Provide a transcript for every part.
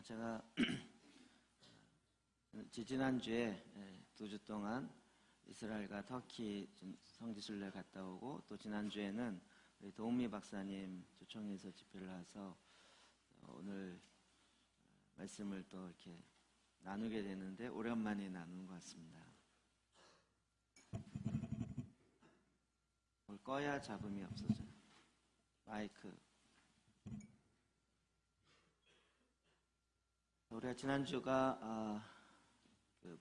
제가 지난주에 2주 동안 이스라엘과 터키 성지순례 갔다 오고, 또 지난주에는 우리 도은미 박사님 초청해서 집회를 해서 오늘 말씀을 또 이렇게 나누게 되는데 오랜만에 나누는 것 같습니다. 뭘 꺼야 잡음이 없어져요. 마이크. 우리가 지난주가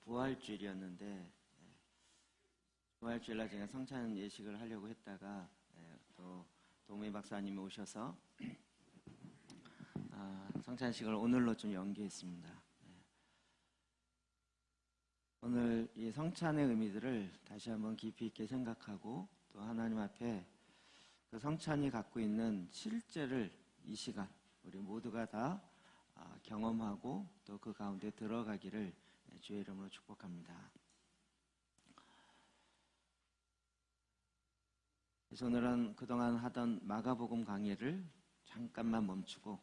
부활주일이었는데, 부활주일날 제가 성찬 예식을 하려고 했다가 또 도미 박사님이 오셔서 성찬식을 오늘로 좀 연기했습니다. 오늘 이 성찬의 의미들을 다시 한번 깊이 있게 생각하고, 또 하나님 앞에 그 성찬이 갖고 있는 실제를 이 시간 우리 모두가 다 경험하고 또 그 가운데 들어가기를 주의 이름으로 축복합니다. 그래서 오늘은 그동안 하던 마가복음 강의를 잠깐만 멈추고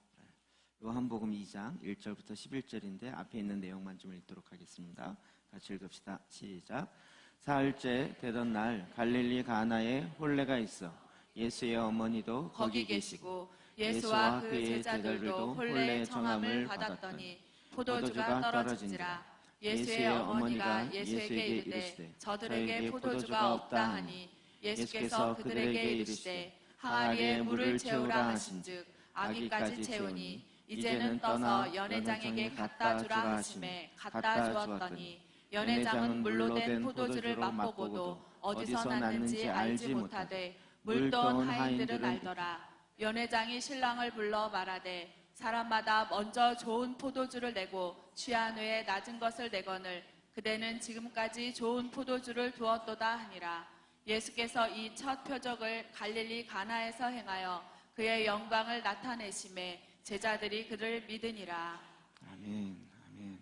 요한복음 2장 1절부터 11절인데 앞에 있는 내용만 좀 읽도록 하겠습니다. 같이 읽읍시다. 시작. 사흘째 되던 날 갈릴리 가나에 혼례가 있어 예수의 어머니도 거기 계시고 예수와 그의 제자들도 혼례의 청함을 받았더니 포도주가 떨어진지라. 예수의 어머니가 예수에게 이르시되 저들에게 포도주가 없다 하니 예수께서 그들에게 이르시되 항아리에 물을 채우라 하신즉 아기까지 채우니 이제는 떠서 연회장에게 갖다 주라 하심에 갖다 주었더니 연회장은 물로 된 포도주를 맛보고도 어디서 났는지 알지 못하되 물 떠온 하인들은 알더라. 연회장이 신랑을 불러 말하되 사람마다 먼저 좋은 포도주를 내고 취한 후에 낮은 것을 내거늘 그대는 지금까지 좋은 포도주를 두었도다 하니라. 예수께서 이 첫 표적을 갈릴리 가나에서 행하여 그의 영광을 나타내심에 제자들이 그를 믿으니라. 아멘. 아멘.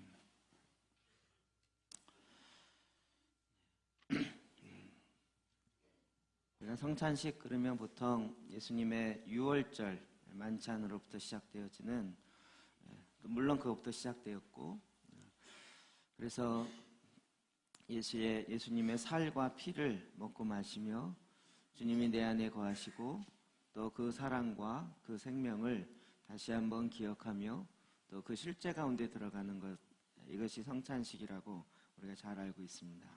우리가 성찬식 그러면 보통 예수님의 유월절 만찬으로부터 시작되어지는, 물론 그것부터 시작되었고, 그래서 예수님의 살과 피를 먹고 마시며 주님이 내 안에 거하시고 또 그 사랑과 그 생명을 다시 한번 기억하며 또 그 실제 가운데 들어가는 것, 이것이 성찬식이라고 우리가 잘 알고 있습니다.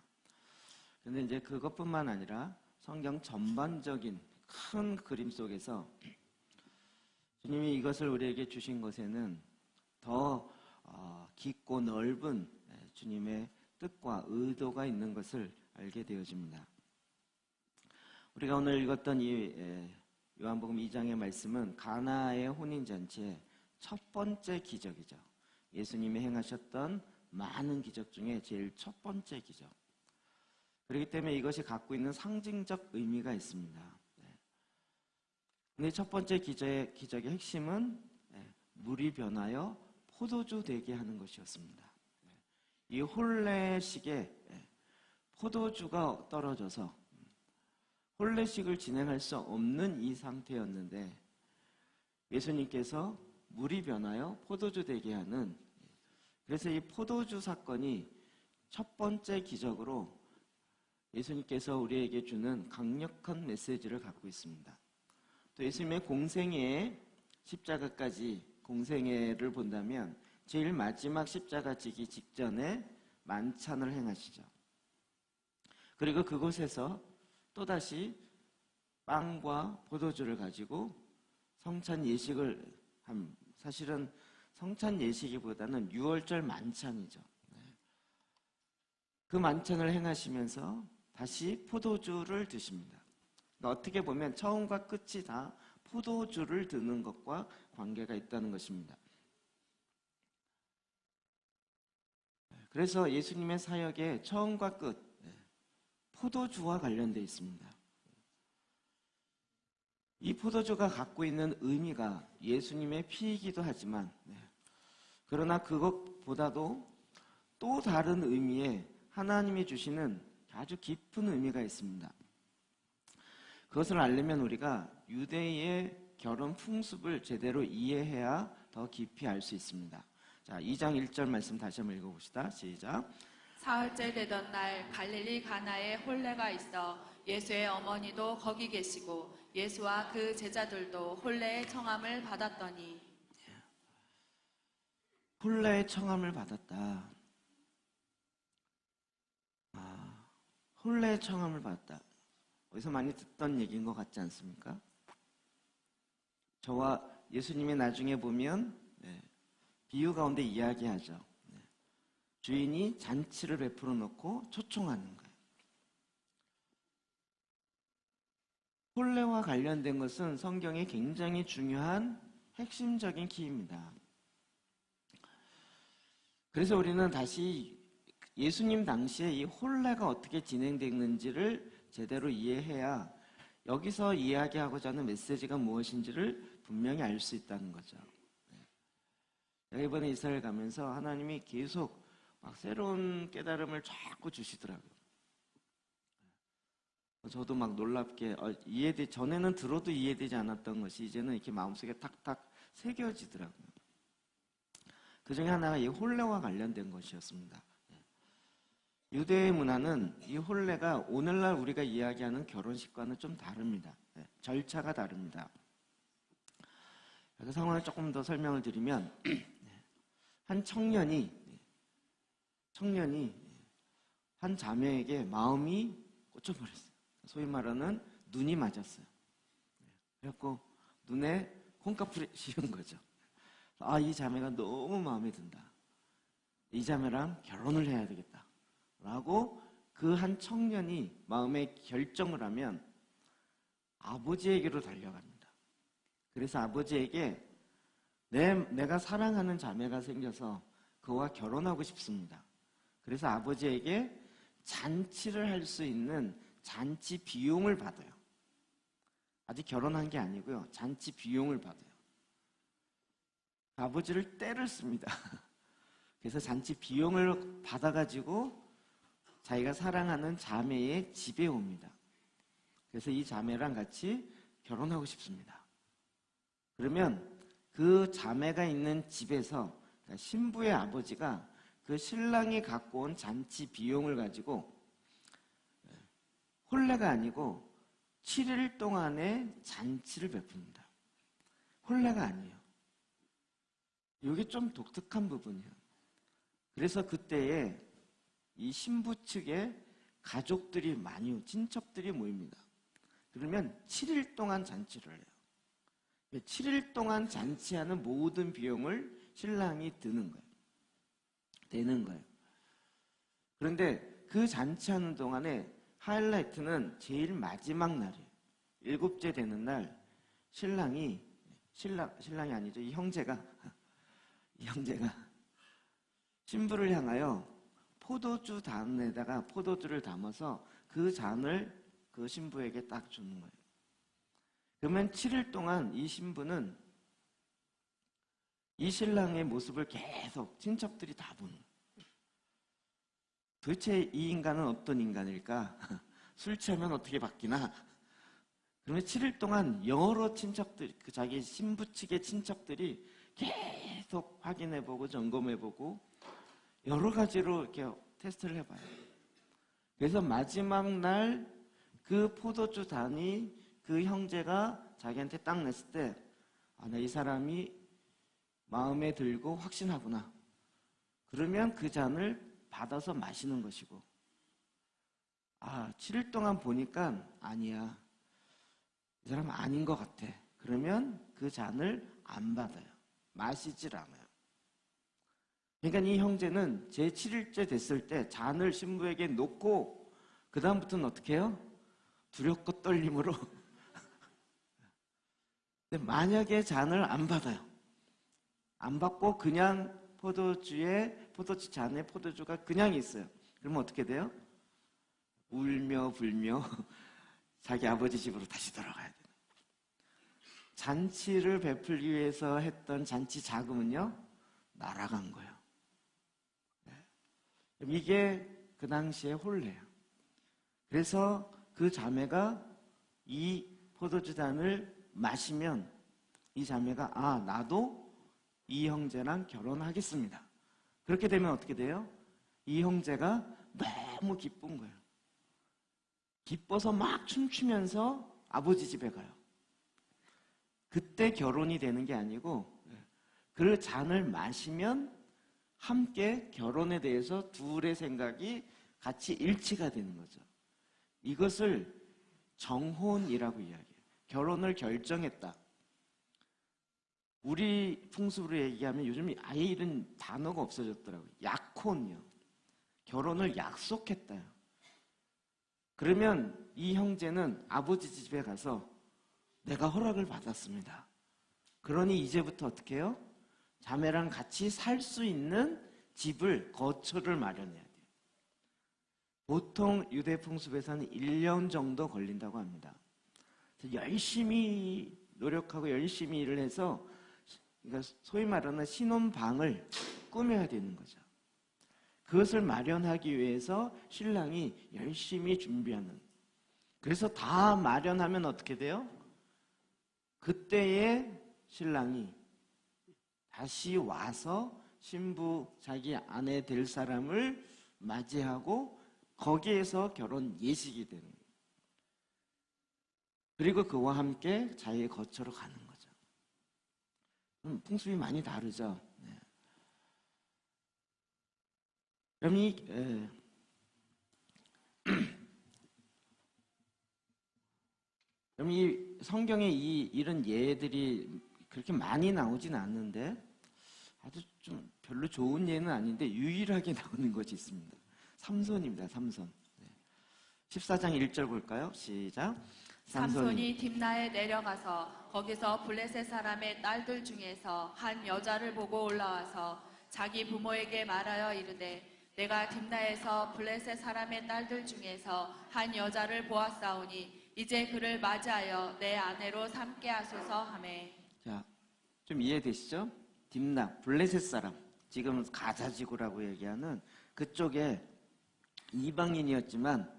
그런데 이제 그것뿐만 아니라 성경 전반적인 큰 그림 속에서 주님이 이것을 우리에게 주신 것에는 더 깊고 넓은 주님의 뜻과 의도가 있는 것을 알게 되어집니다. 우리가 오늘 읽었던 이 요한복음 2장의 말씀은 가나의 혼인잔치의 첫 번째 기적이죠. 예수님이 행하셨던 많은 기적 중에 제일 첫 번째 기적. 그렇기 때문에 이것이 갖고 있는 상징적 의미가 있습니다. 근데 첫 번째 기적의 핵심은 물이 변하여 포도주 되게 하는 것이었습니다. 이 혼례식에 포도주가 떨어져서 혼례식을 진행할 수 없는 이 상태였는데 예수님께서 물이 변하여 포도주 되게 하는, 그래서 이 포도주 사건이 첫 번째 기적으로 예수님께서 우리에게 주는 강력한 메시지를 갖고 있습니다. 또 예수님의 공생애의 십자가까지 공생애를 본다면 제일 마지막 십자가 지기 직전에 만찬을 행하시죠. 그리고 그곳에서 또다시 빵과 포도주를 가지고 성찬 예식을 사실은 성찬 예식이보다는 유월절 만찬이죠. 그 만찬을 행하시면서 다시 포도주를 드십니다. 그러니까 어떻게 보면 처음과 끝이 다 포도주를 드는 것과 관계가 있다는 것입니다. 그래서 예수님의 사역의 처음과 끝, 포도주와 관련되어 있습니다. 이 포도주가 갖고 있는 의미가 예수님의 피이기도 하지만, 그러나 그것보다도 또 다른 의미의 하나님이 주시는 아주 깊은 의미가 있습니다. 그것을 알려면 우리가 유대의 결혼 풍습을 제대로 이해해야 더 깊이 알 수 있습니다. 자, 2장 1절 말씀 다시 한번 읽어봅시다. 시작. 사흘째 되던 날 갈릴리 가나에 혼례가 있어 예수의 어머니도 거기 계시고 예수와 그 제자들도 혼례의 청함을 받았더니. 혼례의 청함을 받았다. 혼례의 청함을 받았다. 어디서 많이 듣던 얘기인 것 같지 않습니까? 저와 예수님이 나중에 보면 비유 가운데 이야기하죠. 주인이 잔치를 베풀어 놓고 초청하는 거예요. 혼례와 관련된 것은 성경에 굉장히 중요한 핵심적인 키입니다. 그래서 우리는 다시 예수님 당시에 이 혼례가 어떻게 진행됐는지를 제대로 이해해야 여기서 이야기하고자 하는 메시지가 무엇인지를 분명히 알 수 있다는 거죠. 제가 이번에 이스라엘 가면서 하나님이 계속 막 새로운 깨달음을 자꾸 주시더라고요. 저도 막 놀랍게 전에는 들어도 이해되지 않았던 것이 이제는 이렇게 마음속에 탁탁 새겨지더라고요. 그 중에 하나가 이 혼례와 관련된 것이었습니다. 유대의 문화는 이 혼례가 오늘날 우리가 이야기하는 결혼식과는 좀 다릅니다. 절차가 다릅니다. 그 상황을 조금 더 설명을 드리면 한 청년이 한 자매에게 마음이 꽂혀버렸어요. 소위 말하는 눈이 맞았어요. 그래갖고 눈에 콩가풀이 씌운 거죠. 이 자매가 너무 마음에 든다. 이 자매랑 결혼을 해야 되겠다. 라고 그 한 청년이 마음에 결정을 하면 아버지에게로 달려갑니다. 그래서 아버지에게 내가 사랑하는 자매가 생겨서 그와 결혼하고 싶습니다. 그래서 아버지에게 잔치를 할 수 있는 잔치 비용을 받아요. 아직 결혼한 게 아니고요. 잔치 비용을 받아요. 아버지를 때를 씁니다. 그래서 잔치 비용을 받아가지고 자기가 사랑하는 자매의 집에 옵니다. 그래서 이 자매랑 같이 결혼하고 싶습니다. 그러면 그 자매가 있는 집에서 그러니까 신부의 아버지가 그 신랑이 갖고 온 잔치 비용을 가지고 혼례가 아니고 7일 동안의 잔치를 베풉니다. 혼례가 아니에요. 이게 좀 독특한 부분이에요. 그래서 그때에 이 신부 측에 가족들이 친척들이 모입니다. 그러면 7일 동안 잔치를 해요. 7일 동안 잔치하는 모든 비용을 신랑이 되는 거예요. 그런데 그 잔치하는 동안에 하이라이트는 제일 마지막 날이에요. 7째 되는 날 신랑이 아니죠. 이 형제가 신부를 향하여 포도주 잔에다가 포도주를 담아서 그 잔을 그 신부에게 딱 주는 거예요. 그러면 7일 동안 이 신부는 이 신랑의 모습을 계속 친척들이 다 보는 거예요. 도대체 이 인간은 어떤 인간일까? 술 취하면 어떻게 바뀌나? 그러면 7일 동안 여러 친척들, 자기 신부 측의 친척들이 계속 확인해보고 점검해보고 여러 가지로 이렇게 테스트를 해봐요. 그래서 마지막 날 그 포도주 잔이 그 형제가 자기한테 딱 냈을 때 나 이 사람이 마음에 들고 확신하구나. 그러면 그 잔을 받아서 마시는 것이고 7일 동안 보니까 아니야. 이 사람 아닌 것 같아. 그러면 그 잔을 안 받아요. 마시질 않아요. 그러니까 이 형제는 제 7일째 됐을 때 잔을 신부에게 놓고 그 다음부터는 어떻게 해요? 두렵고 떨림으로 근데 만약에 잔을 안 받아요. 안 받고 그냥 포도주 잔에 포도주가 그냥 있어요. 그러면 어떻게 돼요? 울며 불며 자기 아버지 집으로 다시 돌아가야 돼요. 잔치를 베풀기 위해서 했던 잔치 자금은요, 날아간 거예요. 이게 그 당시의 혼례예요. 그래서 그 자매가 이 포도주 잔을 마시면 이 자매가 나도 이 형제랑 결혼하겠습니다. 그렇게 되면 어떻게 돼요? 이 형제가 너무 기쁜 거예요. 기뻐서 막 춤추면서 아버지 집에 가요. 그때 결혼이 되는 게 아니고 그 잔을 마시면 함께 결혼에 대해서 둘의 생각이 같이 일치가 되는 거죠. 이것을 정혼이라고 이야기해요. 결혼을 결정했다. 우리 풍습으로 얘기하면 요즘 아예 이런 단어가 없어졌더라고요. 약혼이요. 결혼을 약속했다요. 그러면 이 형제는 아버지 집에 가서 내가 허락을 받았습니다. 그러니 이제부터 어떻게 해요? 자매랑 같이 살 수 있는 집을, 거처를 마련해야 돼요. 보통 유대 풍습에서는 1년 정도 걸린다고 합니다. 열심히 노력하고 열심히 일을 해서, 그러니까 소위 말하는 신혼방을 꾸며야 되는 거죠. 그것을 마련하기 위해서 신랑이 열심히 준비하는. 그래서 다 마련하면 어떻게 돼요? 그때에 신랑이 다시 와서 신부, 자기 아내 될 사람을 맞이하고 거기에서 결혼 예식이 되는 거예요. 그리고 그와 함께 자기의 거처로 가는 거죠. 풍습이 많이 다르죠. 네. 그럼 이 성경에 이런 예들이 그렇게 많이 나오진 않는데 아주 좀 별로 좋은 예는 아닌데 유일하게 나오는 것이 있습니다. 삼손입니다. 삼손. 14장 1절 볼까요? 시작. 삼손이 딥나에 내려가서 거기서 블레셋 사람의 딸들 중에서 한 여자를 보고 올라와서 자기 부모에게 말하여 이르되 내가 딥나에서 블레셋 사람의 딸들 중에서 한 여자를 보았사오니 이제 그를 맞이하여 내 아내로 삼게 하소서 하매. 자, 좀 이해되시죠? 딥나, 블레셋 사람, 지금 가자지구라고 얘기하는 그쪽에 이방인이었지만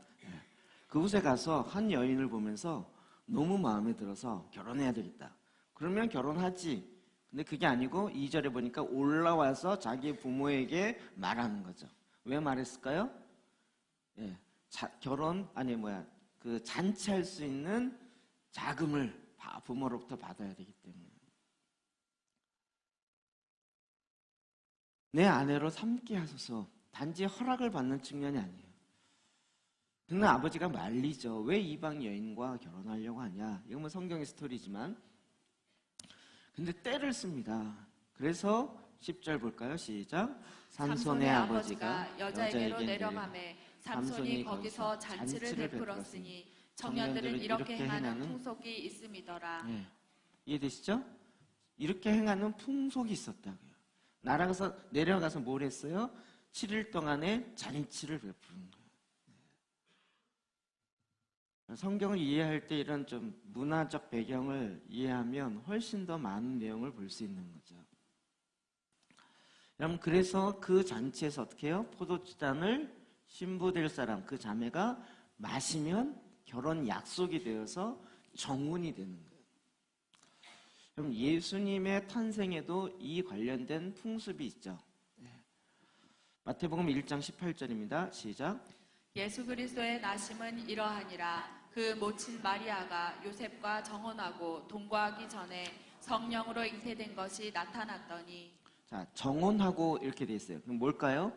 그곳에 가서 한 여인을 보면서 너무 마음에 들어서 결혼해야 되겠다. 그러면 결혼하지. 근데 그게 아니고 2절에 보니까 올라와서 자기 부모에게 말하는 거죠. 왜 말했을까요? 그 잔치할 수 있는 자금을 부모로부터 받아야 되기 때문에. 내 아내로 삼게 하소서. 단지 허락을 받는 측면이 아니에요. 그는 아버지가 말리죠. 왜 이방 여인과 결혼하려고 하냐. 이건 뭐 성경의 스토리지만. 근데 때를 씁니다. 그래서 10절 볼까요? 시작. 삼손의 아버지가 여자에게로 내려가매 삼손이 거기서 잔치를 베풀었으니 청년들은 이렇게 행하는 풍속이 있음이더라. 네. 이해되시죠? 이렇게 행하는 풍속이 있었다고요. 내려가서 뭘 했어요? 7일 동안에 잔치를 베푸는 거예요. 성경을 이해할 때 이런 좀 문화적 배경을 이해하면 훨씬 더 많은 내용을 볼 수 있는 거죠. 여러분, 그래서 그 잔치에서 어떻게 해요? 포도주잔을 신부 될 사람, 그 자매가 마시면 결혼 약속이 되어서 정혼이 되는 거예요. 그럼 예수님의 탄생에도 이 관련된 풍습이 있죠. 마태복음 1장 18절입니다. 시작. 예수 그리스도의 나심은 이러하니라. 그 모친 마리아가 요셉과 정혼하고 동거하기 전에 성령으로 잉태된 것이 나타났더니. 자, 정혼하고 이렇게 돼 있어요. 그럼 뭘까요?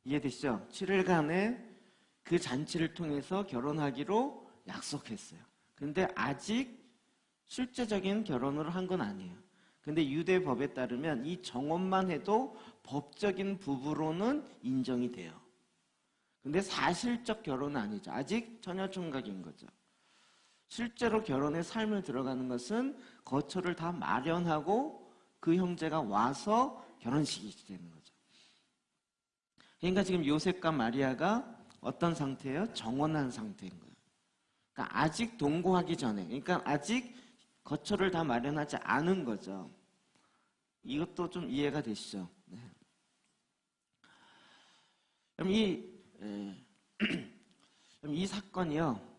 이해되시죠? 7일간의 그 잔치를 통해서 결혼하기로 약속했어요. 근데 아직 실제적인 결혼을 한 건 아니에요. 근데 유대 법에 따르면 이 정혼만 해도 법적인 부부로는 인정이 돼요. 근데 사실적 결혼은 아니죠. 아직 처녀총각인 거죠. 실제로 결혼의 삶을 들어가는 것은 거처를 다 마련하고 그 형제가 와서 결혼식이 되는 거죠. 그러니까 지금 요셉과 마리아가 어떤 상태예요? 정혼한 상태인 거예요. 그러니까 아직 동거하기 전에, 그러니까 아직 거처를 다 마련하지 않은 거죠. 이것도 좀 이해가 되시죠? 네. 그럼 이 사건이요.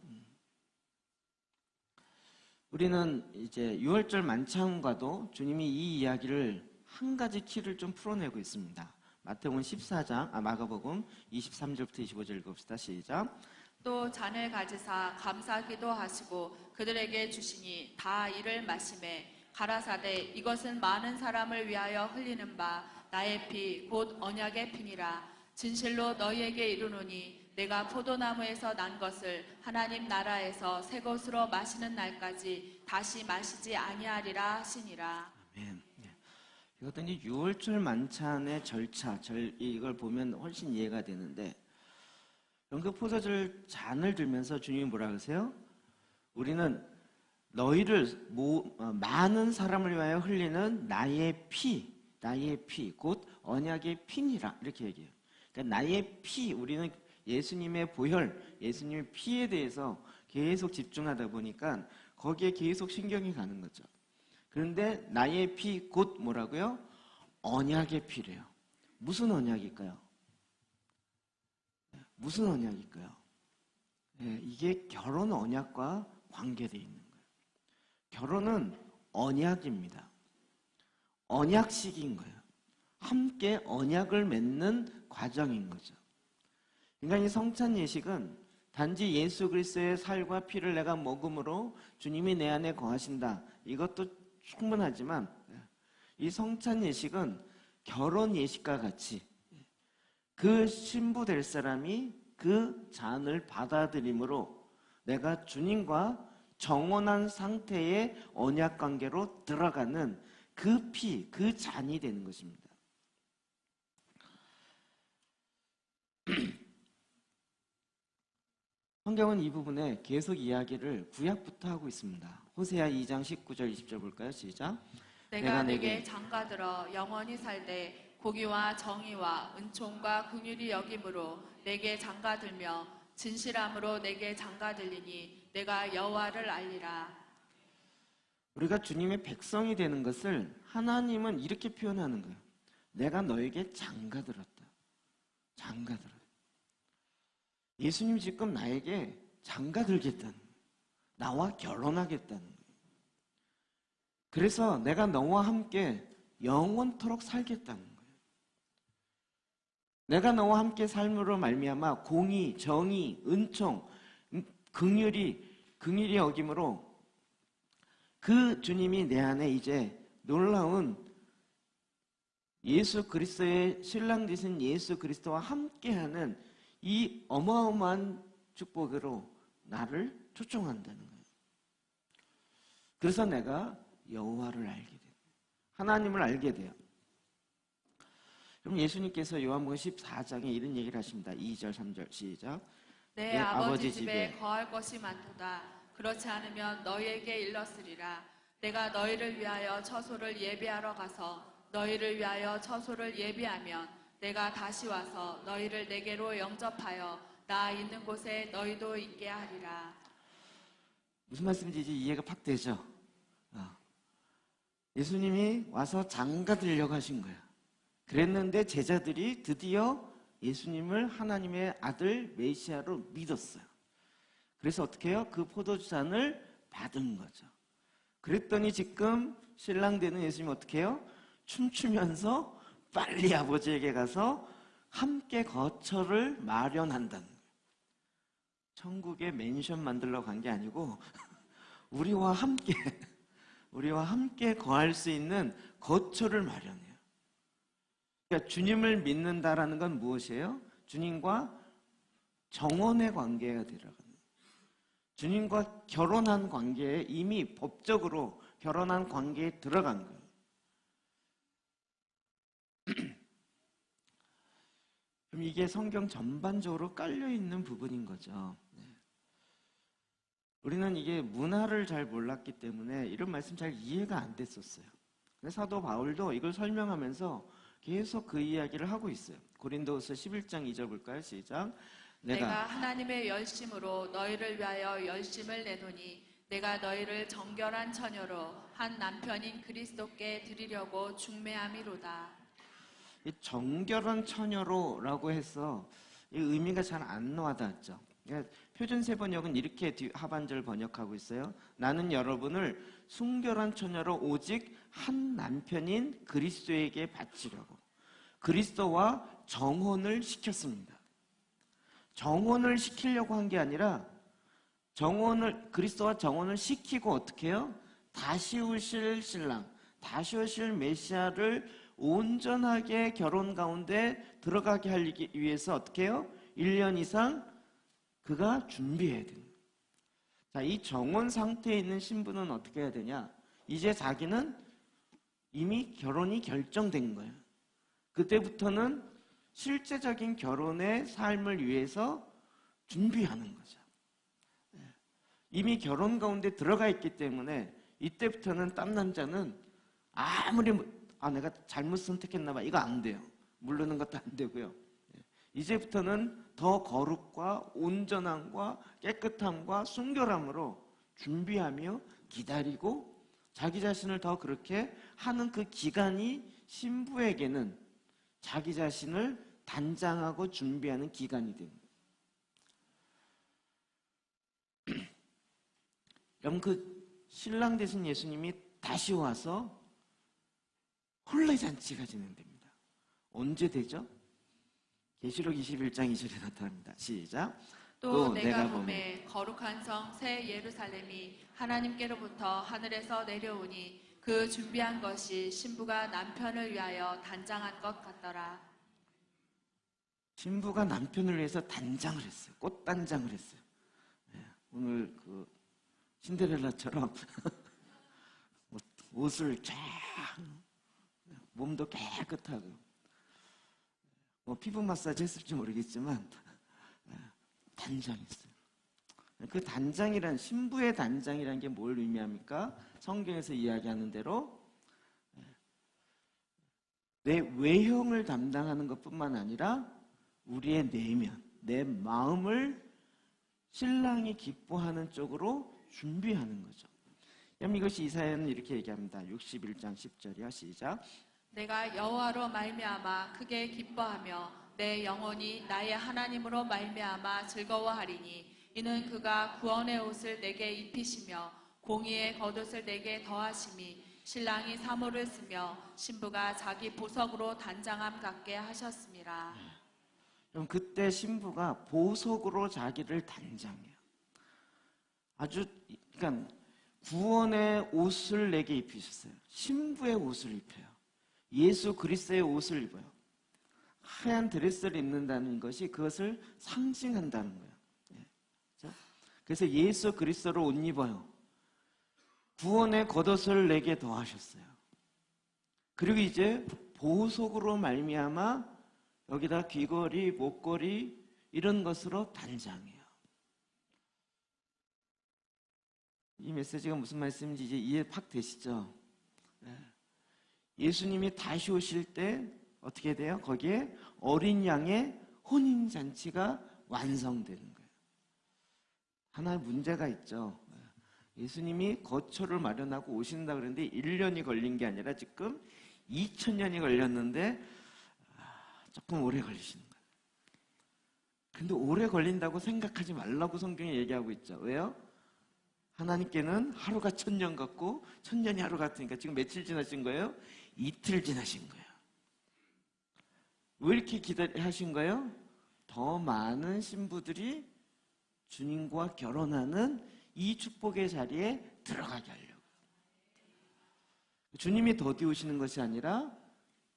우리는 이제 유월절 만찬과도 주님이 이 이야기를 한 가지 키를 좀 풀어내고 있습니다. 마태복음 14장, 마가복음 23절부터 25절 읽읍시다. 시작. 또 잔을 가지사 감사기도 하시고 그들에게 주시니 다 이를 마시매 가라사대 이것은 많은 사람을 위하여 흘리는 바 나의 피 곧 언약의 피니라. 진실로 너희에게 이르노니 내가 포도나무에서 난 것을 하나님 나라에서 새 것으로 마시는 날까지 다시 마시지 아니하리라 하시니라. 아멘. 이것도 이제 유월절 만찬의 절차, 이걸 보면 훨씬 이해가 되는데, 그 포도주 잔을 들면서 주님이 뭐라 그러세요? 우리는 너희를 많은 사람을 위하여 흘리는 나의 피, 곧 언약의 피니라 이렇게 얘기해요. 그러니까 나의 피, 우리는 예수님의 보혈, 예수님의 피에 대해서 계속 집중하다 보니까 거기에 계속 신경이 가는 거죠. 그런데 나의 피 곧 뭐라고요? 언약의 피래요. 무슨 언약일까요? 무슨 언약일까요? 이게 결혼 언약과 관계되어 있는 거예요. 결혼은 언약입니다. 언약식인 거예요. 함께 언약을 맺는 과정인 거죠. 그러니까 이 성찬 예식은 단지 예수 그리스도의 살과 피를 내가 먹음으로 주님이 내 안에 거하신다. 이것도 충분하지만 이 성찬 예식은 결혼 예식과 같이 그 신부 될 사람이 그 잔을 받아들임으로 내가 주님과 정혼한 상태의 언약 관계로 들어가는 그 피, 그 잔이 되는 것입니다. 성경은 이 부분에 계속 이야기를 구약부터 하고 있습니다. 호세아 2장 19절 20절 볼까요? 시작. 내가 내게 장가들어 영원히 살되 공의와 정의와 은총과 긍휼이 여김으로 내게 장가들며 진실함으로 내게 장가들리니 내가 여호와를 알리라. 우리가 주님의 백성이 되는 것을 하나님은 이렇게 표현하는 거예요. 내가 너에게 장가들었다. 장가들었다. 예수님이 지금 나에게 장가들겠다는 거예요. 나와 결혼하겠다는 거예요. 그래서 내가 너와 함께 영원토록 살겠다는 거예요. 내가 너와 함께 삶으로 말미암아 공의, 정의, 은총, 긍휼이 여김으로 그 주님이 내 안에 이제 놀라운 예수 그리스도의 신랑 되신 예수 그리스도와 함께하는 이 어마어마한 축복으로 나를 초청한다는 거예요. 그래서 내가 여호와를 알게 돼요. 하나님을 알게 돼요. 그럼 예수님께서 요한복음 14장에 이런 얘기를 하십니다. 2절, 3절 시작. 내 아버지 집에 거할 것이 많도다. 그렇지 않으면 너희에게 일렀으리라. 내가 너희를 위하여 처소를 예비하러 가서 너희를 위하여 처소를 예비하면 내가 다시 와서 너희를 내게로 영접하여 나 있는 곳에 너희도 있게 하리라. 무슨 말씀인지 이제 이해가 팍 되죠? 예수님이 와서 장가들려고 하신 거야. 그랬는데 제자들이 드디어 예수님을 하나님의 아들 메시아로 믿었어요. 그래서 어떻게 해요? 그 포도주잔을 받은 거죠. 그랬더니 지금 신랑 되는 예수님이 어떻게 해요? 춤추면서 빨리 아버지에게 가서 함께 거처를 마련한다는 거예요. 천국에 맨션 만들러 간 게 아니고 우리와 함께 거할 수 있는 거처를 마련해요. 그러니까 주님을 믿는다라는 건 무엇이에요? 주님과 정원의 관계가 들어가는 거예요. 주님과 결혼한 관계에 이미 법적으로 결혼한 관계에 들어간 거예요. 그럼 이게 성경 전반적으로 깔려있는 부분인 거죠. 우리는 이게 문화를 잘 몰랐기 때문에 이런 말씀 잘 이해가 안 됐었어요. 사도 바울도 이걸 설명하면서 계속 그 이야기를 하고 있어요. 고린도후서 11장 2절 볼까요? 시작. 내가 하나님의 열심으로 너희를 위하여 열심을 내노니 내가 너희를 정결한 처녀로 한 남편인 그리스도께 드리려고 중매함이로다. 이 정결한 처녀로라고 해서 이 의미가 잘 안 와닿았죠. 그러니까 표준세 번역은 이렇게 하반절 번역하고 있어요. 나는 여러분을 순결한 처녀로 오직 한 남편인 그리스도에게 바치려고 그리스도와 정혼을 시켰습니다. 정혼을 시키려고 한 게 아니라 그리스도와 정혼을 시키고 어떻게 해요? 다시 오실 신랑, 다시 오실 메시아를 온전하게 결혼 가운데 들어가게 하기 위해서 어떻게 해요? 1년 이상 그가 준비해야 돼요. 자, 이 정혼 상태에 있는 신부는 어떻게 해야 되냐? 이제 자기는 이미 결혼이 결정된 거예요. 그때부터는 실제적인 결혼의 삶을 위해서 준비하는 거죠. 이미 결혼 가운데 들어가 있기 때문에 이때부터는 땀남자는 아무리 내가 잘못 선택했나 봐 이거 안 돼요. 물르는 것도 안 되고요. 이제부터는 더 거룩과 온전함과 깨끗함과 순결함으로 준비하며 기다리고 자기 자신을 더 그렇게 하는 그 기간이 신부에게는 자기 자신을 단장하고 준비하는 기간이 됩니다. 그럼 그 신랑 되신 예수님이 다시 와서 혼례잔치가 진행됩니다. 언제 되죠? 계시록 21장 2절에 나타납니다. 시작. 또 내가 보매 거룩한 성 새 예루살렘이 하나님께로부터 하늘에서 내려오니 그 준비한 것이 신부가 남편을 위하여 단장한 것 같더라. 신부가 남편을 위해서 단장을 했어요. 꽃단장을 했어요. 오늘 그 신데렐라처럼 옷을 쫙 몸도 깨끗하고 피부 마사지 했을지 모르겠지만 단장했어요. 그 단장이란 신부의 단장이라는 게 뭘 의미합니까? 성경에서 이야기하는 대로 내 외형을 담당하는 것뿐만 아니라 우리의 내면, 내 마음을 신랑이 기뻐하는 쪽으로 준비하는 거죠. 그럼 이것이 이사야는 이렇게 얘기합니다. 61장 10절이요. 시작. 내가 여호와로 말미암아 크게 기뻐하며 내 영혼이 나의 하나님으로 말미암아 즐거워하리니 이는 그가 구원의 옷을 내게 입히시며 공의의 겉옷을 내게 더하심이 신랑이 사모를 쓰며 신부가 자기 보석으로 단장함 같게 하셨습니다. 그럼 그때 신부가 보석으로 자기를 단장해요. 그러니까 구원의 옷을 내게 입히셨어요. 신부의 옷을 입혀요. 예수 그리스도의 옷을 입어요. 하얀 드레스를 입는다는 것이 그것을 상징한다는 거예요. 그래서 예수 그리스도로 옷 입어요. 구원의 겉옷을 내게 더하셨어요. 그리고 이제 보석으로 말미암아 여기다 귀걸이, 목걸이 이런 것으로 단장해요. 이 메시지가 무슨 말씀인지 이제 이해 팍 되시죠? 예수님이 다시 오실 때 어떻게 돼요? 거기에 어린 양의 혼인잔치가 완성되는 거예요. 하나의 문제가 있죠. 예수님이 거처를 마련하고 오신다 그랬는데 1년이 걸린 게 아니라 지금 2000년이 걸렸는데 조금 오래 걸리시는 거예요. 근데 오래 걸린다고 생각하지 말라고 성경이 얘기하고 있죠. 왜요? 하나님께는 하루가 1000년 같고 1000년이 하루 같으니까 지금 며칠 지나신 거예요? 이틀 지나신 거예요. 왜 이렇게 하신 거예요? 더 많은 신부들이 주님과 결혼하는 이 축복의 자리에 들어가게 하려고. 주님이 더디 오시는 것이 아니라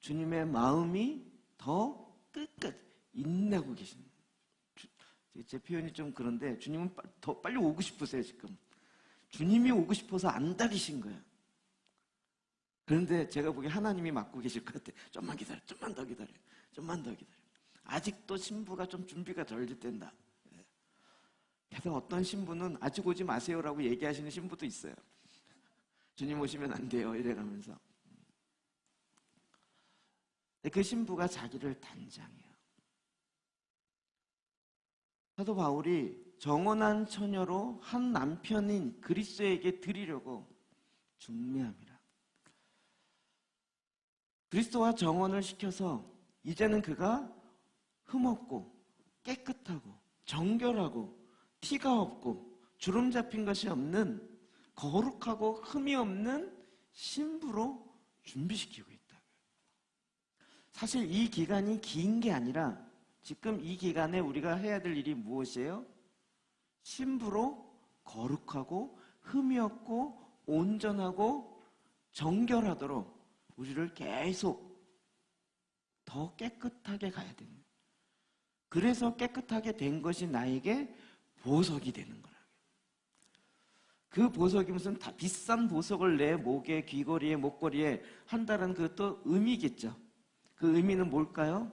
주님의 마음이 더 끝까지 인내하고 계시는 거예요. 제 표현이 좀 그런데 주님은 더 빨리 오고 싶으세요 지금. 주님이 오고 싶어서 안 다리신 거예요. 그런데 제가 보기에 하나님이 맡고 계실 것 같아요. 좀만 기다려, 좀만 더 기다려, 좀만 더 기다려. 아직도 신부가 좀 준비가 덜 된다. 그래서 어떤 신부는 아직 오지 마세요라고 얘기하시는 신부도 있어요. 주님 오시면 안 돼요 이래가면서. 그 신부가 자기를 단장해요. 사도 바울이 정혼한 처녀로 한 남편인 그리스도에게 드리려고 중매합니다. 그리스도와 정혼을 시켜서 이제는 그가 흠없고 깨끗하고 정결하고 티가 없고 주름 잡힌 것이 없는 거룩하고 흠이 없는 신부로 준비시키고 있다. 사실 이 기간이 긴 게 아니라 지금 이 기간에 우리가 해야 될 일이 무엇이에요? 신부로 거룩하고 흠이 없고 온전하고 정결하도록 우리를 계속 더 깨끗하게 가야 되는 거예요. 그래서 깨끗하게 된 것이 나에게 보석이 되는 거라고요. 그 보석이 무슨 다 비싼 보석을 내 목에, 귀걸이에, 목걸이에 한다는 그 또 의미겠죠. 그 의미는 뭘까요?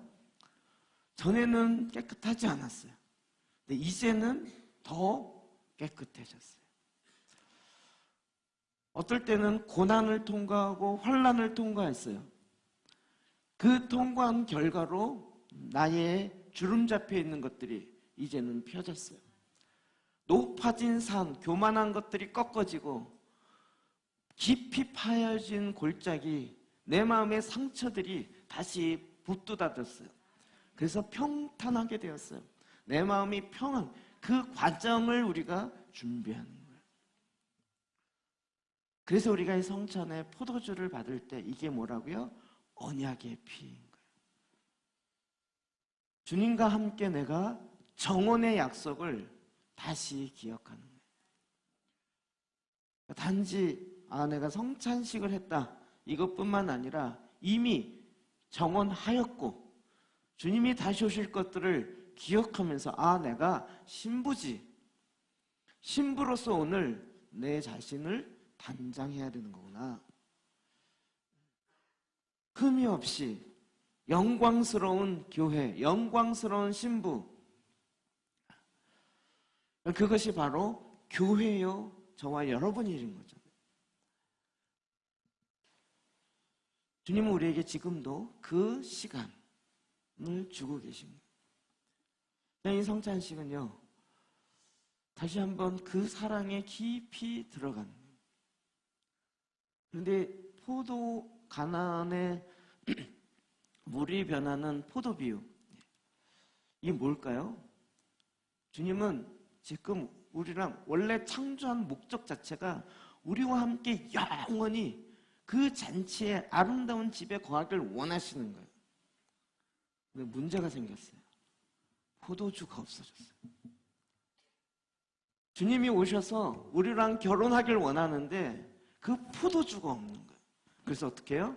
전에는 깨끗하지 않았어요. 근데 이제는 더 깨끗해졌어요. 어떨 때는 고난을 통과하고 환난을 통과했어요. 그 통과한 결과로 나의 주름 잡혀 있는 것들이 이제는 펴졌어요. 높아진 산, 교만한 것들이 꺾어지고 깊이 파여진 골짜기, 내 마음의 상처들이 다시 부뚜다졌어요. 그래서 평탄하게 되었어요. 내 마음이 평안, 그 과정을 우리가 준비하는 거예요. 그래서 우리가 이 성찬에 포도주를 받을 때 이게 뭐라고요? 언약의 피인 거예요. 주님과 함께 내가 정원의 약속을 다시 기억하는 거예요. 단지 내가 성찬식을 했다 이것뿐만 아니라 이미 정언하였고 주님이 다시 오실 것들을 기억하면서 내가 신부지, 신부로서 오늘 내 자신을 단장해야 되는 거구나. 흠이 없이 영광스러운 교회, 영광스러운 신부, 그것이 바로 교회요 저와 여러분이 일인 거죠. 주님은 우리에게 지금도 그 시간을 주고 계십니다. 이 성찬식은요, 다시 한번 그 사랑에 깊이 들어가는 거예요. 그런데 포도 가난에 물이 변하는 포도 비유, 이게 뭘까요? 주님은 지금 우리랑 원래 창조한 목적 자체가 우리와 함께 영원히 그 잔치의 아름다운 집에 거하길 원하시는 거예요. 근데 문제가 생겼어요. 포도주가 없어졌어요. 주님이 오셔서 우리랑 결혼하길 원하는데 그 포도주가 없는 거예요. 그래서 어떻게 해요?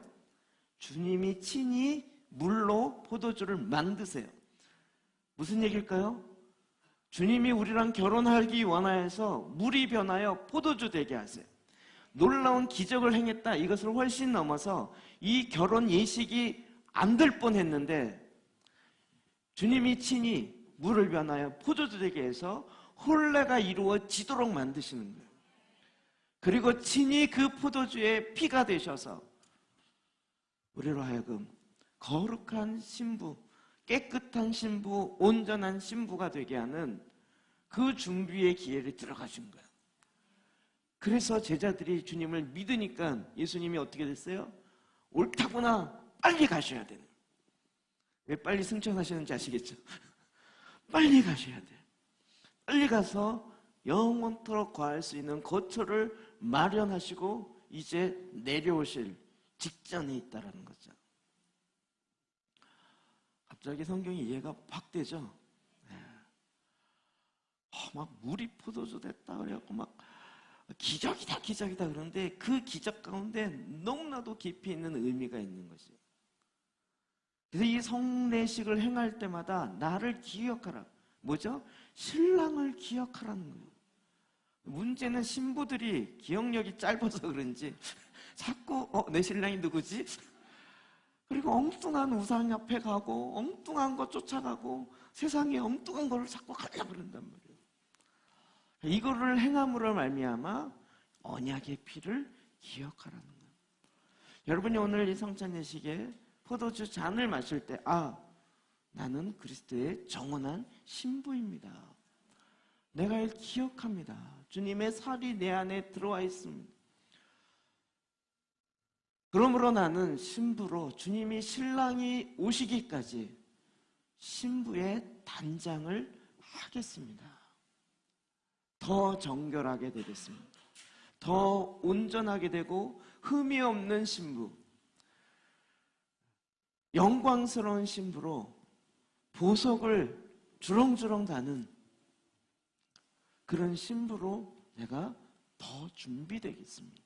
주님이 친히 물로 포도주를 만드세요. 무슨 얘기일까요? 주님이 우리랑 결혼하기 원하여서 물이 변하여 포도주 되게 하세요. 놀라운 기적을 행했다. 이것을 훨씬 넘어서 이 결혼 예식이 안 될 뻔했는데 주님이 친히 물을 변하여 포도주 되게 해서 혼례가 이루어지도록 만드시는 거예요. 그리고 친히 그 포도주의 피가 되셔서 우리로 하여금 거룩한 신부, 깨끗한 신부, 온전한 신부가 되게 하는 그 준비의 기회를 들어가신 거예요. 그래서 제자들이 주님을 믿으니까 예수님이 어떻게 됐어요? 옳다구나, 빨리 가셔야 되는. 왜 빨리 승천하시는지 아시겠죠? 빨리 가셔야 돼요. 빨리 가서 영원토록 거할 수 있는 거처를 마련하시고 이제 내려오실 직전에 있다는 거죠. 갑자기 성경이 이해가 확 되죠? 막 물이 포도주 됐다 그래갖고 막 기적이다 기적이다 그러는데 그 기적 가운데 너무나도 깊이 있는 의미가 있는 것이에요. 그래서 이 성례식을 행할 때마다 나를 기억하라. 뭐죠? 신랑을 기억하라는 거예요. 문제는 신부들이 기억력이 짧아서 그런지 자꾸 내 신랑이 누구지? 그리고 엉뚱한 우상 옆에 가고 엉뚱한 거 쫓아가고 세상에 엉뚱한 거를 자꾸 가려고 그런단 말이에요. 이거를 행함으로 말미암아 언약의 피를 기억하라는 거예요. 여러분이 오늘 이 성찬 예식에 포도주 잔을 마실 때 나는 그리스도의 정원한 신부입니다. 내가 이를 기억합니다. 주님의 살이 내 안에 들어와 있습니다. 그러므로 나는 신부로 주님이 신랑이 오시기까지 신부의 단장을 하겠습니다. 더 정결하게 되겠습니다. 더 온전하게 되고 흠이 없는 신부, 영광스러운 신부로 보석을 주렁주렁 다는 그런 신부로 내가 더 준비되겠습니다.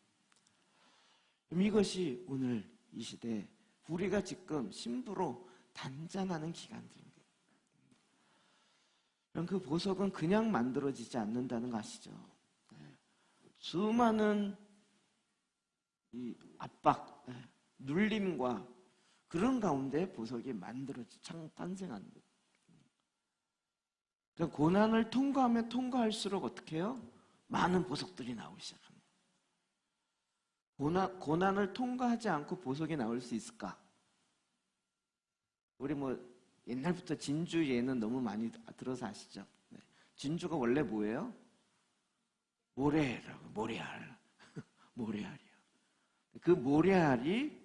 이것이 오늘 이 시대 우리가 지금 신부로 단장하는 기간들입니다. 그 보석은 그냥 만들어지지 않는다는 거 아시죠? 수많은 이 압박, 눌림과 그런 가운데 보석이 탄생하는 거예요. 그러니까 고난을 통과하면 통과할수록 어떻게 해요? 많은 보석들이 나오기 시작합니다. 고난을 통과하지 않고 보석이 나올 수 있을까? 우리 옛날부터 진주 예는 너무 많이 들어서 아시죠? 진주가 원래 뭐예요? 모래라고, 모래알. 모래알이요. 그 모래알이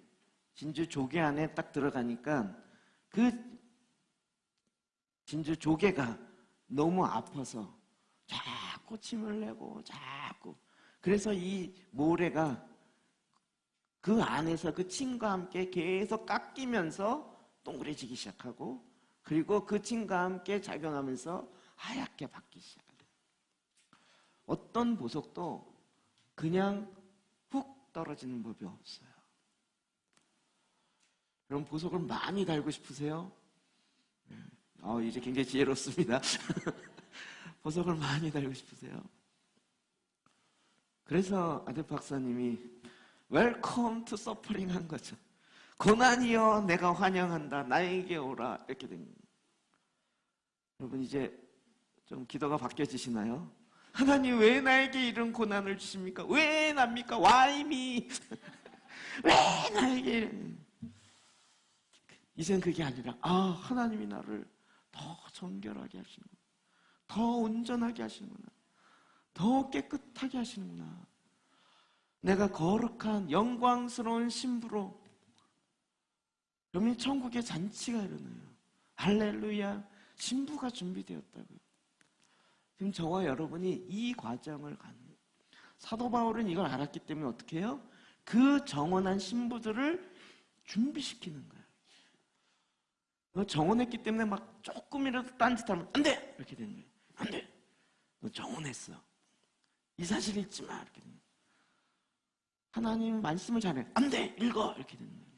진주 조개 안에 딱 들어가니까 그 진주 조개가 너무 아파서 자꾸 침을 내고 자꾸. 그래서 이 모래가 그 안에서 그 침과 함께 계속 깎이면서 동그래지기 시작하고, 그리고 그 침과 함께 작용하면서 하얗게 바뀌기 시작해요. 어떤 보석도 그냥 훅 떨어지는 법이 없어요. 여러분, 보석을 많이 달고 싶으세요? 이제 굉장히 지혜롭습니다. 보석을 많이 달고 싶으세요? 그래서 아들 박사님이 웰컴 투 서퍼링 한 거죠. 고난이여 내가 환영한다, 나에게 오라, 이렇게 된 거예요. 여러분, 이제 좀 기도가 바뀌어지시나요? 하나님, 왜 나에게 이런 고난을 주십니까? 왜 납니까? Why me? 왜 나에게? 이젠 그게 아니라 하나님이 나를 더 정결하게 하시는구나, 더 온전하게 하시는구나, 더 깨끗하게 하시는구나. 내가 거룩한 영광스러운 신부로, 여러분, 천국의 잔치가 일어나요. 할렐루야, 신부가 준비되었다고요. 지금 저와 여러분이 이 과정을 가는 거예요. 사도 바울은 이걸 알았기 때문에 어떻게 해요? 그 정원한 신부들을 준비시키는 거예요. 정원했기 때문에 막 조금이라도 딴짓하면 안 돼! 이렇게 되는 거예요. 안 돼! 너 정원했어. 이 사실 잊지 마. 이렇게 되는 거예요. 하나님 말씀을 잘해. 안 돼! 읽어! 이렇게 되는 거예요.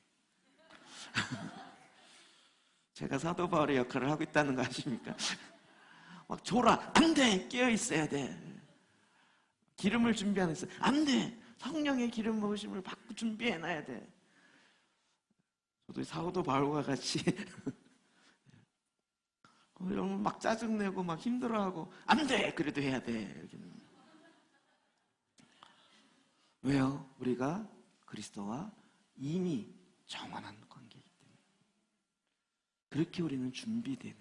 제가 사도 바울의 역할을 하고 있다는 거 아십니까? 막 줘라. 안 돼! 깨어 있어야 돼. 기름을 준비 안 했어. 안 돼! 성령의 기름 부으심을 받고 준비해놔야 돼. 저도 사도 바울과 같이 여러분 막 짜증내고 막 힘들어하고 안 돼! 그래도 해야 돼. 왜요? 우리가 그리스도와 이미 정원한 관계이기 때문에. 그렇게 우리는 준비되는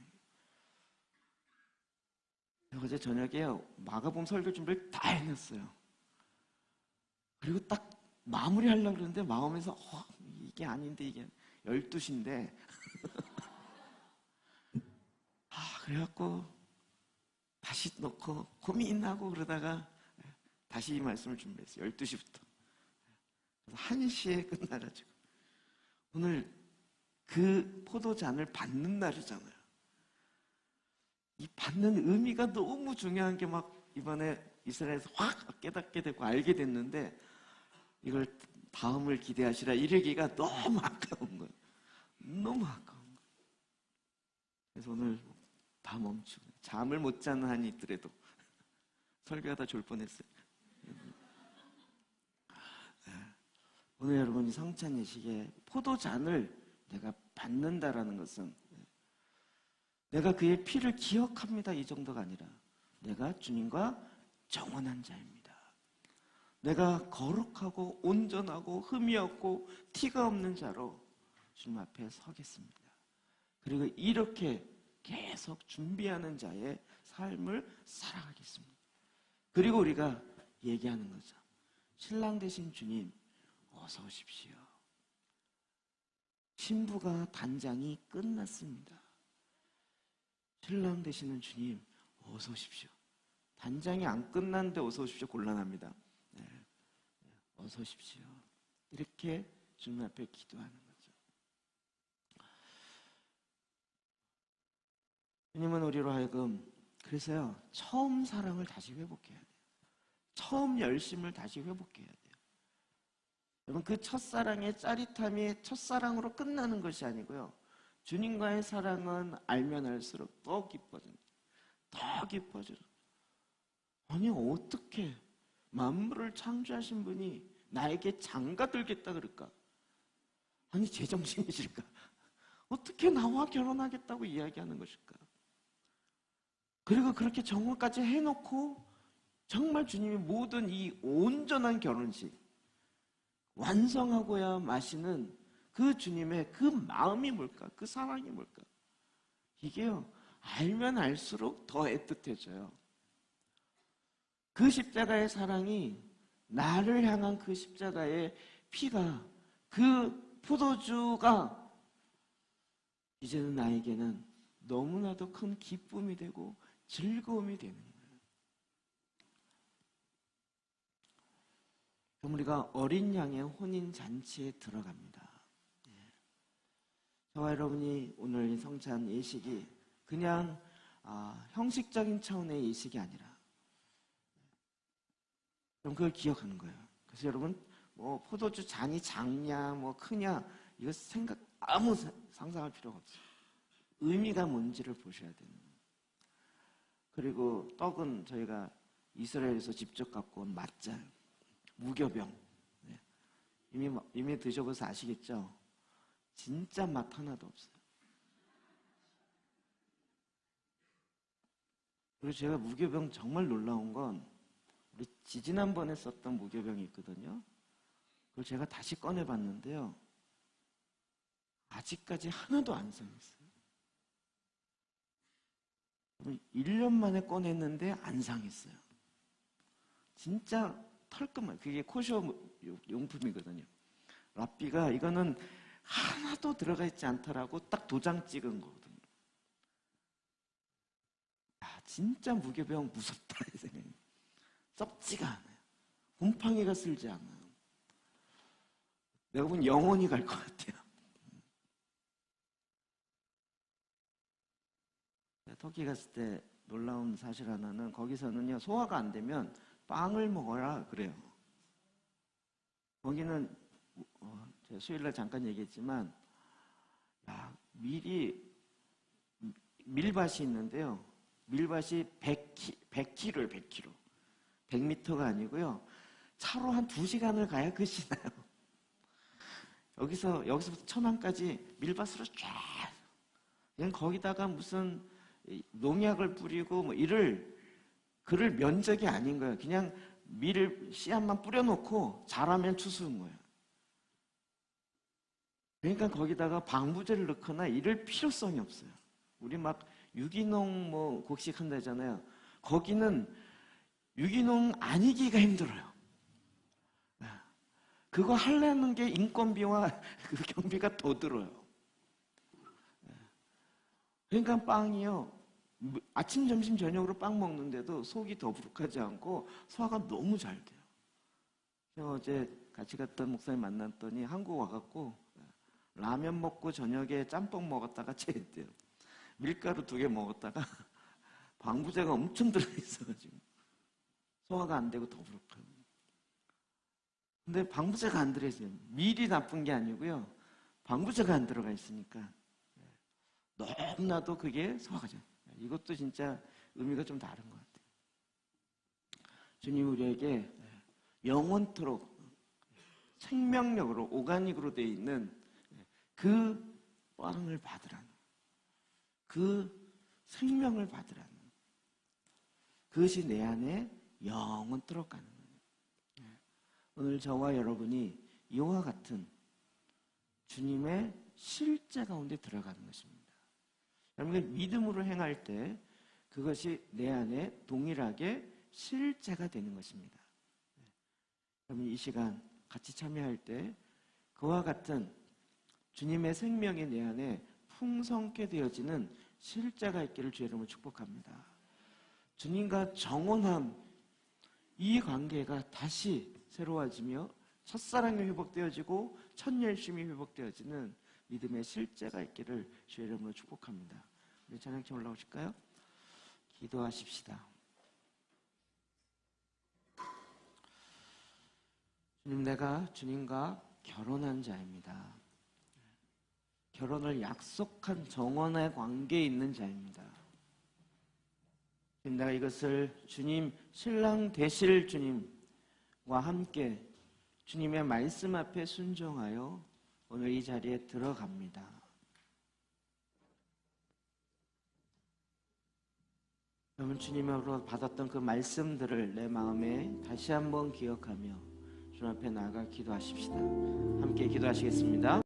거예요. 어제 저녁에 마가복음 설교 준비를 다 해냈어요. 그리고 딱 마무리하려고 그러는데 마음에서 이게 아닌데, 이게 12시인데 그래갖고 다시 넣고 고민하고 그러다가 다시 이 말씀을 준비했어요. 12시부터. 그래서 1시에 끝나가지고 오늘 그 포도잔을 받는 날이잖아요. 이 받는 의미가 너무 중요한 게 막 이번에 이스라엘에서 확 깨닫게 되고 알게 됐는데, 이걸 다음을 기대하시라 이르기가 너무 아까운 거예요. 너무 아까운 거예요. 그래서 오늘 다 멈추고 잠을 못 자는 한이 있더라도 설교하다 졸 뻔했어요. 오늘 여러분이 성찬 예식에 포도잔을 내가 받는다라는 것은 내가 그의 피를 기억합니다, 이 정도가 아니라 내가 주님과 정원한 자입니다. 내가 거룩하고 온전하고 흠이 없고 티가 없는 자로 주님 앞에 서겠습니다. 그리고 이렇게 계속 준비하는 자의 삶을 살아가겠습니다. 그리고 우리가 얘기하는 거죠. 신랑 되신 주님, 어서 오십시오. 신부가 단장이 끝났습니다. 신랑 되시는 주님, 어서 오십시오. 단장이 안 끝났는데 어서 오십시오 곤란합니다. 네. 어서 오십시오. 이렇게 주님 앞에 기도하는 거죠. 주님은 우리로 하여금 그래서요 처음 사랑을 다시 회복해야 돼요. 처음 열심을 다시 회복해야 돼요. 여러분 그 첫사랑의 짜릿함이 첫사랑으로 끝나는 것이 아니고요. 주님과의 사랑은 알면 알수록 더 깊어져요. 더 깊어져요. 아니 어떻게 만물을 창조하신 분이 나에게 장가들겠다 그럴까? 아니 제정신이실까? 어떻게 나와 결혼하겠다고 이야기하는 것일까? 그리고 그렇게 정혼까지 해놓고 정말 주님이 모든 이 온전한 결혼식 완성하고야 마시는 그 주님의 그 마음이 뭘까? 그 사랑이 뭘까? 이게요 알면 알수록 더 애틋해져요. 그 십자가의 사랑이 나를 향한 그 십자가의 피가 그 포도주가 이제는 나에게는 너무나도 큰 기쁨이 되고 즐거움이 되는 거예요. 그럼 우리가 어린 양의 혼인 잔치에 들어갑니다. 저와 여러분이 오늘 이 성찬 예식이 그냥 형식적인 차원의 예식이 아니라 그럼 그걸 기억하는 거예요. 그래서 여러분 뭐 포도주 잔이 작냐 뭐 크냐 이거 아무 상상할 필요가 없어요. 의미가 뭔지를 보셔야 되는 거예요. 그리고 떡은 저희가 이스라엘에서 직접 갖고 온 맛잘 무교병. 네. 이미 드셔보셔서 아시겠죠? 진짜 맛 하나도 없어요. 그리고 제가 무교병 정말 놀라운 건 우리 지지난번에 썼던 무교병이 있거든요. 그걸 제가 다시 꺼내봤는데요. 아직까지 하나도 안 상했어요. 1년 만에 꺼냈는데 안 상했어요. 진짜 털끝만. 그게 코쇼 용품이거든요. 랍비가 이거는 하나도 들어가 있지 않다라고 딱 도장 찍은 거거든요. 진짜 무교병 무섭다 이 생각이. 썩지가 않아요. 곰팡이가 쓸지 않아요. 내가 보면 영원히 갈 것 같아요. 터키 갔을 때 놀라운 사실 하나는 거기서는요 소화가 안 되면 빵을 먹어라 그래요. 거기는 제가 수요일날 잠깐 얘기했지만 밀밭이 있는데요. 밀밭이 100km예요. 100km. 100m가 아니고요. 차로 한 2시간을 가야 끝이 나요. 여기서부터 천안까지 밀밭으로 쫙 그냥 거기다가 무슨 농약을 뿌리고 뭐 그럴 면적이 아닌 거예요. 그냥 씨앗만 뿌려놓고 자라면 추수인 거예요. 그러니까 거기다가 방부제를 넣거나 이럴 필요성이 없어요. 우리 막 유기농 뭐 곡식한다잖아요. 거기는 유기농 아니기가 힘들어요. 그거 하려는 게 인건비와 그 경비가 더 들어요. 그러니까 빵이요. 아침, 점심, 저녁으로 빵 먹는데도 속이 더부룩하지 않고 소화가 너무 잘 돼요. 제가 어제 같이 갔던 목사님 만났더니 한국 와갖고 라면 먹고 저녁에 짬뽕 먹었다가 체했대요. 밀가루 2개 먹었다가 방부제가 엄청 들어있어가지고 소화가 안 되고 더부룩하고. 근데 방부제가 안 들어있어요. 밀이 나쁜 게 아니고요. 방부제가 안 들어가 있으니까 너무나도 그게 소화가 잘 돼요. 이것도 진짜 의미가 좀 다른 것 같아요. 주님 우리에게 영원토록 생명력으로 오가닉으로 되어 있는 그 빵을 받으라는, 그 생명을 받으라는, 그것이 내 안에 영원토록 가는 거예요. 오늘 저와 여러분이 이와 같은 주님의 실제 가운데 들어가는 것입니다. 여러분 믿음으로 행할 때 그것이 내 안에 동일하게 실제가 되는 것입니다. 여러분 이 시간 같이 참여할 때 그와 같은 주님의 생명이 내 안에 풍성케 되어지는 실제가 있기를 주의 이름으로 축복합니다. 주님과 정혼함, 이 관계가 다시 새로워지며 첫사랑이 회복되어지고 첫 열심이 회복되어지는 믿음의 실제가 있기를 주의 이름으로 축복합니다. 우리 찬양팀 올라오실까요? 기도하십시다. 주님, 내가 주님과 결혼한 자입니다. 결혼을 약속한 정원의 관계에 있는 자입니다. 주님, 내가 이것을 주님, 신랑 되실 주님과 함께 주님의 말씀 앞에 순종하여 오늘 이 자리에 들어갑니다. 여러분, 주님으로 받았던 그 말씀들을 내 마음에 다시 한번 기억하며 주님 앞에 나아가 기도하십시다. 함께 기도하시겠습니다.